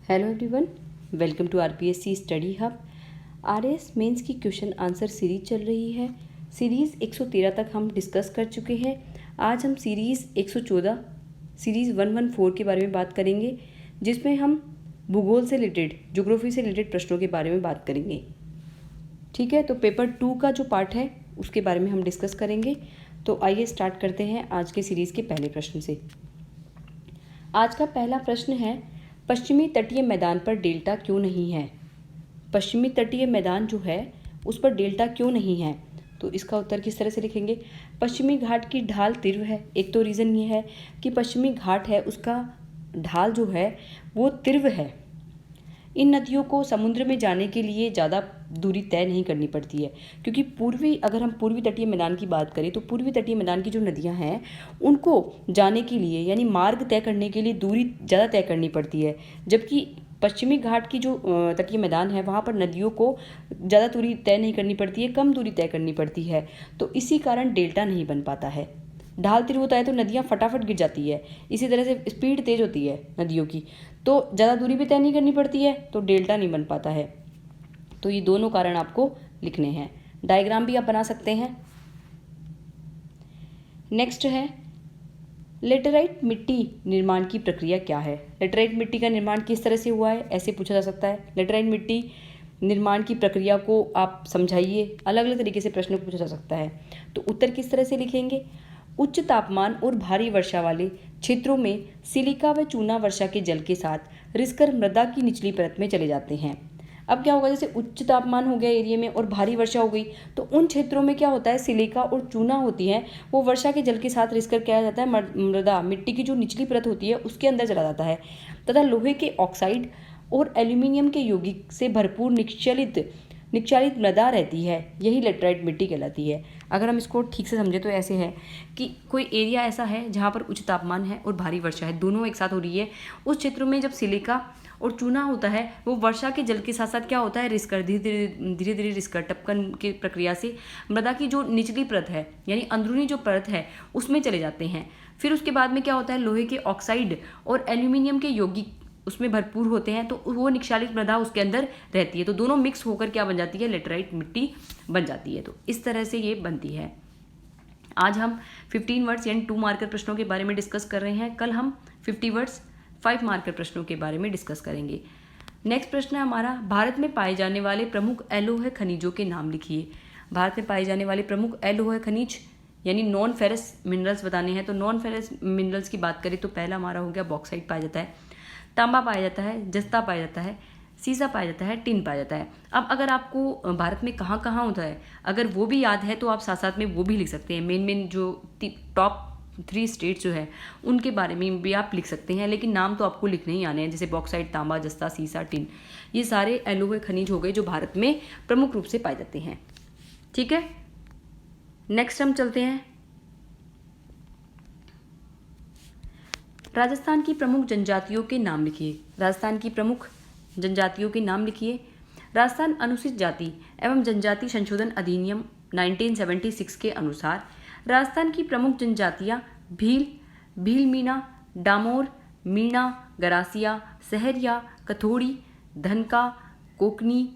Hello everyone, welcome to RPSC study hub. RAS mains की question answer series चल रही है। सीरीज़ 113 तक हम डिस्कस कर चुके हैं। आज हम सीरीज़ 114 सीरीज़ 114 के बारे में बात करेंगे, जिसमें हम भूगोल से रिलेटेड, ज्योग्राफी से रिलेटेड प्रश्नों के बारे में बात करेंगे। ठीक है, तो पेपर 2 का जो पार्ट है उसके बारे में हम डिस्कस करेंगे। तो आइए स्टार्ट करते हैं आज के सीरीज़ के पहले प्रश्न से। आज का पहला प्रश्न है, पश्चिमी तटीय मैदान पर डेल्टा क्यों नहीं है। पश्चिमी तटीय मैदान जो है उस पर डेल्टा क्यों नहीं है। तो इसका उत्तर किस तरह से लिखेंगे। पश्चिमी घाट की ढाल तीव्र है। एक तो रीज़न ये है कि पश्चिमी घाट है उसका ढाल जो है वो तीव्र है। इन नदियों को समुद्र में जाने के लिए ज़्यादा दूरी तय नहीं करनी पड़ती है, क्योंकि अगर हम पूर्वी तटीय मैदान की बात करें तो पूर्वी तटीय मैदान की जो नदियां हैं उनको जाने के लिए यानी मार्ग तय करने के लिए दूरी ज़्यादा तय करनी पड़ती है, जबकि पश्चिमी घाट की जो तटीय मैदान है वहाँ पर नदियों को ज़्यादा दूरी तय नहीं करनी पड़ती है, कम दूरी तय करनी पड़ती है। तो इसी कारण डेल्टा नहीं बन पाता है। ढाल तीव्र होता है तो नदियाँ फटाफट गिर जाती है, इसी तरह से स्पीड तेज होती है नदियों की, तो ज़्यादा दूरी भी तय नहीं करनी पड़ती है, तो डेल्टा नहीं बन पाता है। तो ये दोनों कारण आपको लिखने हैं। डायग्राम भी आप बना सकते हैं। नेक्स्ट है, लेटेराइट मिट्टी निर्माण की प्रक्रिया क्या है। लेटेराइट मिट्टी का निर्माण किस तरह से हुआ है, ऐसे पूछा जा सकता है। लेटेराइट मिट्टी निर्माण की प्रक्रिया को आप समझाइए, अलग अलग तरीके से प्रश्न पूछा जा सकता है। तो उत्तर किस तरह से लिखेंगे। उच्च तापमान और भारी वर्षा वाले क्षेत्रों में सिलिका व चूना वर्षा के जल के साथ रिसकर मृदा की निचली परत में चले जाते हैं। अब क्या होगा, जैसे उच्च तापमान हो गया एरिया में और भारी वर्षा हो गई तो उन क्षेत्रों में क्या होता है, सिलिका और चूना होती है वो वर्षा के जल के साथ रिसकर क्या जाता है, मृदा मिट्टी की जो निचली परत होती है उसके अंदर चला जाता है, तथा लोहे के ऑक्साइड और एल्यूमिनियम के यौगिक से भरपूर निक्षालित मृदा रहती है। यही लेटराइट मिट्टी कहलाती है। अगर हम इसको ठीक से समझे तो ऐसे है कि कोई एरिया ऐसा है जहाँ पर उच्च तापमान है और भारी वर्षा है, दोनों एक साथ हो रही है। उस क्षेत्रों में जब सिलिका और चूना होता है वो वर्षा के जल के साथ साथ क्या होता है, रिसकर धीरे धीरे रिसकर टपकन की प्रक्रिया से मृदा की जो निचली परत है यानी अंदरूनी जो परत है उसमें चले जाते हैं। फिर उसके बाद में क्या होता है, लोहे के ऑक्साइड और एल्यूमिनियम के यौगिक उसमें भरपूर होते हैं, तो वो निक्षालित मृदा उसके अंदर रहती है, तो दोनों मिक्स होकर क्या बन जाती है, लेटराइट मिट्टी बन जाती है। तो इस तरह से ये बनती है। आज हम 15 वर्ड्स यानी 2 मार्कर प्रश्नों के बारे में डिस्कस कर रहे हैं। कल हम 50 वर्ड्स 5 मार्कर प्रश्नों के बारे में डिस्कस करेंगे। नेक्स्ट प्रश्न है हमारा, भारत में पाए जाने वाले प्रमुख एलोह खनिजों के नाम लिखिए। भारत में पाए जाने वाले प्रमुख एलोह खनिज यानी नॉन फेरस मिनरल्स बताने हैं। तो नॉन फेरस मिनरल्स की बात करें तो पहला हमारा हो गया बॉक्साइट पाया जाता है, तांबा पाया जाता है, जस्ता पाया जाता है, सीसा पाया जाता है, टिन पाया जाता है। अब अगर आपको भारत में कहाँ कहाँ होता है अगर वो भी याद है तो आप साथ साथ में वो भी लिख सकते हैं। मेन जो टॉप 3 स्टेट्स जो है उनके बारे में भी आप लिख सकते हैं, लेकिन नाम तो आपको लिखने ही आने हैं, जैसे बॉक्साइट, तांबा, जस्ता, सीसा, टिन, ये सारे एलोह खनिज हो गए जो भारत में प्रमुख रूप से पाए जाते हैं। ठीक है, नेक्स्ट हम चलते हैं, राजस्थान की प्रमुख जनजातियों के नाम लिखिए। राजस्थान की प्रमुख जनजातियों के नाम लिखिए। राजस्थान अनुसूचित जाति एवं जनजाति संशोधन अधिनियम 1976 के अनुसार राजस्थान की प्रमुख जनजातियां भील मीणा, डामोर, मीणा, गरासिया, सहरिया, कथोड़ी, धनका, कोकनी,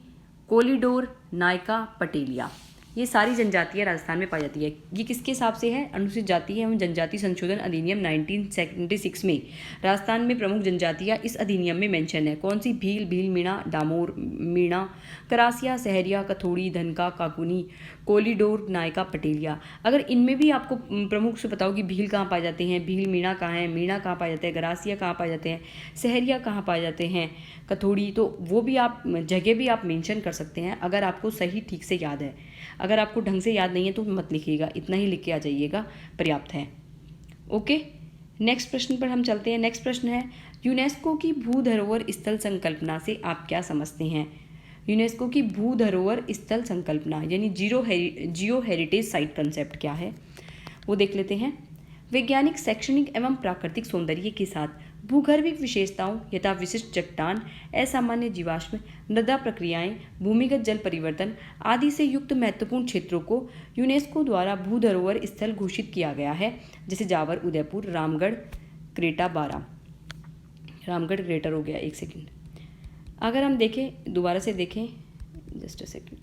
कोलिडोर, नायका, पटेलिया, ये सारी जनजातियां राजस्थान में पाई जाती है। ये किसके हिसाब से है, अनुसूचित जाति एवं जनजाति संशोधन अधिनियम 1976 में राजस्थान में प्रमुख जनजातियां इस अधिनियम में मेंशन है। कौन सी, भील मीणा, डामोर मीणा, करासिया, सहरिया, कथोड़ी, धनका, काकुनी, कोलिडोर, नायका, पटेलिया। अगर इनमें भी आपको प्रमुख से बताओ कि भील कहाँ पाए जाते हैं, भील मीणा कहाँ है, मीणा कहाँ पाए जाते हैं, गरासिया कहाँ पाए जाते हैं, सहरिया कहाँ पाए जाते हैं, कथोड़ी, तो वो भी आप जगह भी आप मेंशन कर सकते हैं अगर आपको सही ठीक से याद है। अगर आपको ढंग से याद नहीं है तो मत लिखिएगा, इतना ही लिख के आ जाइएगा, पर्याप्त है। ओके, नेक्स्ट प्रश्न पर हम चलते हैं। नेक्स्ट प्रश्न है, यूनेस्को की भू धरोहर स्थल संकल्पना से आप क्या समझते हैं। यूनेस्को की भू धरोहर स्थल संकल्पना यानी जियो हेरिटेज साइट कंसेप्ट क्या है वो देख लेते हैं। वैज्ञानिक, शैक्षणिक एवं प्राकृतिक सौंदर्य के साथ भूगर्भिक विशेषताओं यथा विशिष्ट चट्टान, असामान्य जीवाश्म, मृदा प्रक्रियाएं, भूमिगत जल परिवर्तन आदि से युक्त महत्वपूर्ण क्षेत्रों को यूनेस्को द्वारा भू धरोहर स्थल घोषित किया गया है, जैसे जावर, उदयपुर, रामगढ़, क्रेटा 12, रामगढ़ ग्रेटर हो गया, एक सेकेंड, अगर हम देखें, दोबारा से देखें, जस्ट अ सेकेंड,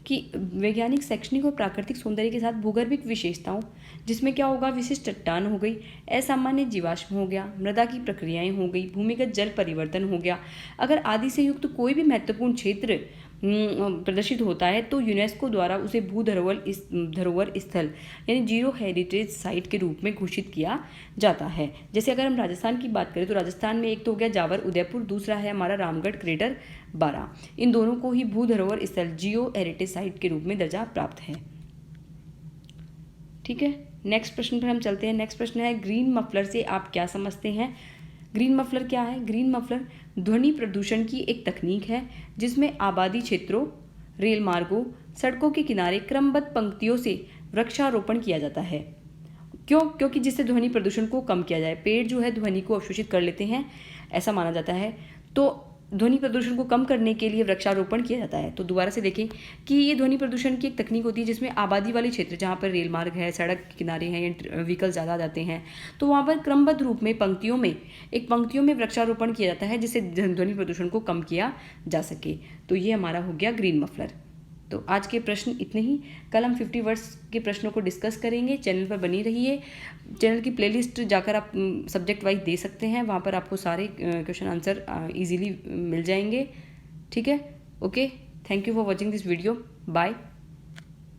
कि वैज्ञानिक शैक्षणिक और प्राकृतिक सौंदर्य के साथ भूगर्भिक विशेषताओं, जिसमें क्या होगा, विशिष्ट चट्टान हो गई, असामान्य जीवाश्म हो गया, मृदा की प्रक्रियाएं हो गई, भूमिगत जल परिवर्तन हो गया। अगर आदि से युक्त कोई भी महत्वपूर्ण क्षेत्र प्रदर्शित होता है तो यूनेस्को द्वारा उसे धरोहर स्थल यानी जीरो हेरिटेज साइट के रूप में घोषित किया जाता है। जैसे अगर हम राजस्थान की बात करें तो राजस्थान में एक तो हो गया जावर उदयपुर, दूसरा है हमारा रामगढ़ क्रेटर बारा। इन दोनों को ही भू धरोहर स्थल जियो हेरिटेज साइट के रूप में दर्जा प्राप्त है। ठीक है, नेक्स्ट प्रश्न पर हम चलते हैं। नेक्स्ट प्रश्न है, ग्रीन मफलर से आप क्या समझते हैं? ग्रीन मफलर क्या है? ग्रीन मफलर ध्वनि प्रदूषण की एक तकनीक है जिसमें आबादी क्षेत्रों, रेल मार्गों, सड़कों के किनारे क्रमबद्ध पंक्तियों से वृक्षारोपण किया जाता है। क्योंकि जिससे ध्वनि प्रदूषण को कम किया जाए। पेड़ जो है ध्वनि को अवशोषित कर लेते हैं, ऐसा माना जाता है। तो ध्वनि प्रदूषण को कम करने के लिए वृक्षारोपण किया जाता है। तो दोबारा से देखें कि ये ध्वनि प्रदूषण की एक तकनीक होती है जिसमें आबादी वाले क्षेत्र, जहाँ पर रेल मार्ग है, सड़क के किनारे हैं या व्हीकल ज़्यादा आ जाते हैं, तो वहाँ पर क्रमबद्ध रूप में पंक्तियों में वृक्षारोपण किया जाता है जिससे ध्वनि प्रदूषण को कम किया जा सके। तो ये हमारा हो गया ग्रीन मफलर। तो आज के प्रश्न इतने ही। कल हम 50 वर्ड्स के प्रश्नों को डिस्कस करेंगे। चैनल पर बनी रहिए। चैनल की प्लेलिस्ट जाकर आप सब्जेक्ट वाइज दे सकते हैं, वहाँ पर आपको सारे क्वेश्चन आंसर इजीली मिल जाएंगे। ठीक है, okay, thank you for watching this video, bye.